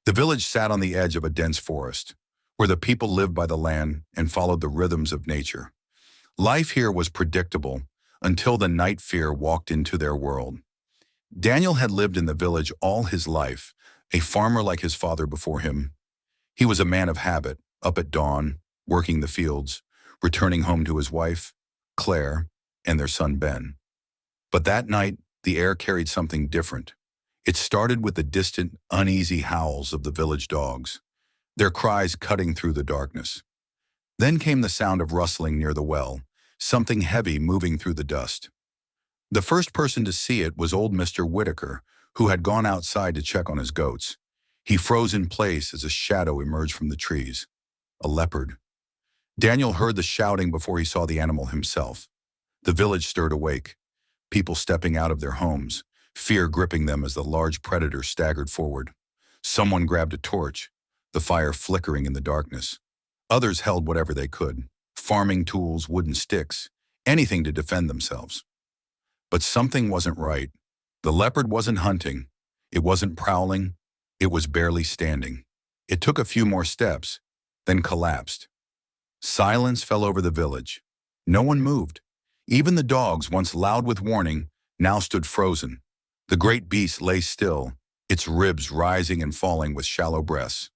The village sat on the edge of a dense forest, where the people lived by the land and followed the rhythms of nature. Life here was predictable until the night fear walked into their world. Daniel had lived in the village all his life, a farmer like his father before him. He was a man of habit, up at dawn, working the fields, returning home to his wife, Claire, and their son Ben. But that night, the air carried something different. It started with the distant, uneasy howls of the village dogs, their cries cutting through the darkness. Then came the sound of rustling near the well, something heavy moving through the dust. The first person to see it was old Mr. Whitaker, who had gone outside to check on his goats. He froze in place as a shadow emerged from the trees. A leopard. Daniel heard the shouting before he saw the animal himself. The village stirred awake, people stepping out of their homes, fear gripping them as the large predator staggered forward. Someone grabbed a torch, the fire flickering in the darkness. Others held whatever they could, farming tools, wooden sticks, anything to defend themselves. But something wasn't right. The leopard wasn't hunting. It wasn't prowling. It was barely standing. It took a few more steps, then collapsed. Silence fell over the village. No one moved. Even the dogs, once loud with warning, now stood frozen. The great beast lay still, its ribs rising and falling with shallow breaths.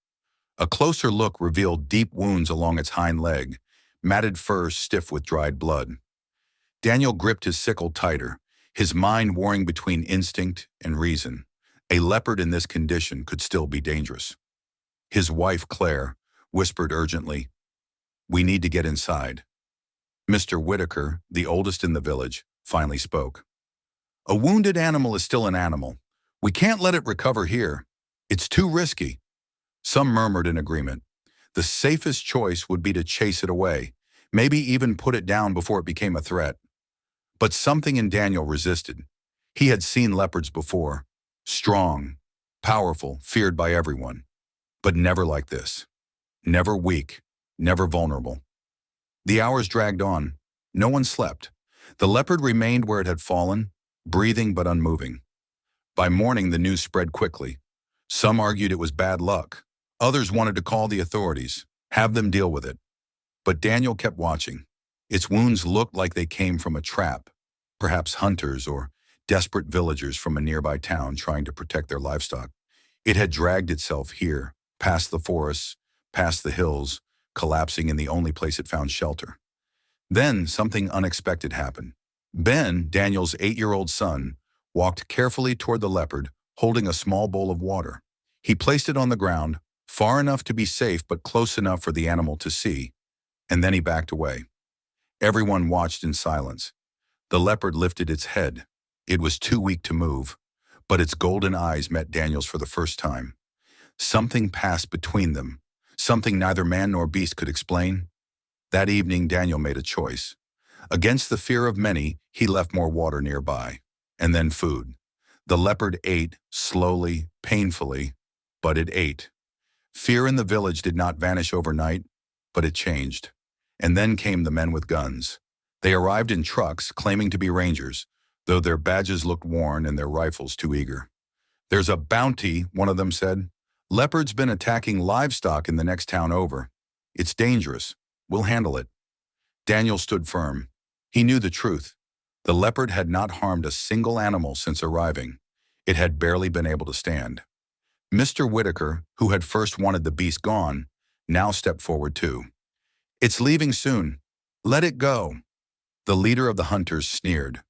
A closer look revealed deep wounds along its hind leg, matted fur stiff with dried blood. Daniel gripped his sickle tighter, his mind warring between instinct and reason. A leopard in this condition could still be dangerous. His wife, Claire, whispered urgently, "We need to get inside." Mr. Whitaker, the oldest in the village, finally spoke. "A wounded animal is still an animal. We can't let it recover here. It's too risky." Some murmured in agreement. The safest choice would be to chase it away, maybe even put it down before it became a threat. But something in Daniel resisted. He had seen leopards before, strong, powerful, feared by everyone, but never like this. Never weak, never vulnerable. The hours dragged on. No one slept. The leopard remained where it had fallen, breathing but unmoving. By morning, the news spread quickly. Some argued it was bad luck. Others wanted to call the authorities, have them deal with it. But Daniel kept watching. Its wounds looked like they came from a trap, perhaps hunters or desperate villagers from a nearby town trying to protect their livestock. It had dragged itself here, past the forests, past the hills, collapsing in the only place it found shelter. Then something unexpected happened. Ben, Daniel's 8-year-old son, walked carefully toward the leopard, holding a small bowl of water. He placed it on the ground, far enough to be safe but close enough for the animal to see, and then he backed away. Everyone watched in silence. The leopard lifted its head. It was too weak to move, but its golden eyes met Daniel's for the first time. Something passed between them, something neither man nor beast could explain. That evening, Daniel made a choice. Against the fear of many, he left more water nearby, and then food. The leopard ate, slowly, painfully, but it ate. Fear in the village did not vanish overnight, but it changed. And then came the men with guns. They arrived in trucks, claiming to be rangers, though their badges looked worn and their rifles too eager. "There's a bounty," one of them said. "Leopard's been attacking livestock in the next town over. It's dangerous. We'll handle it." Daniel stood firm. He knew the truth. The leopard had not harmed a single animal since arriving. It had barely been able to stand. Mr. Whitaker, who had first wanted the beast gone, now stepped forward too. "It's leaving soon. Let it go." The leader of the hunters sneered.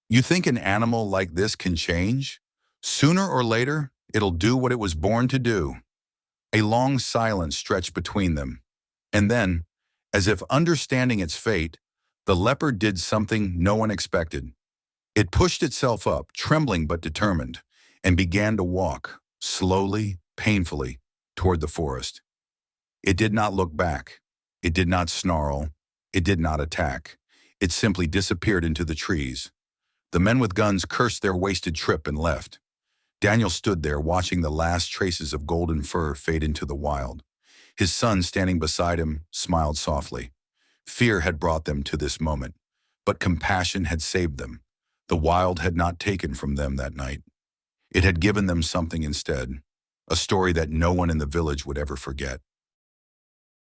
"You think an animal like this can change? Sooner or later, it'll do what it was born to do." A long silence stretched between them. And then, as if understanding its fate, the leopard did something no one expected. It pushed itself up, trembling but determined, and began to walk, slowly, painfully, toward the forest. It did not look back. It did not snarl. It did not attack. It simply disappeared into the trees. The men with guns cursed their wasted trip and left. Daniel stood there watching the last traces of golden fur fade into the wild. His son, standing beside him, smiled softly. Fear had brought them to this moment, but compassion had saved them. The wild had not taken from them that night. It had given them something instead. a story that no one in the village would ever forget.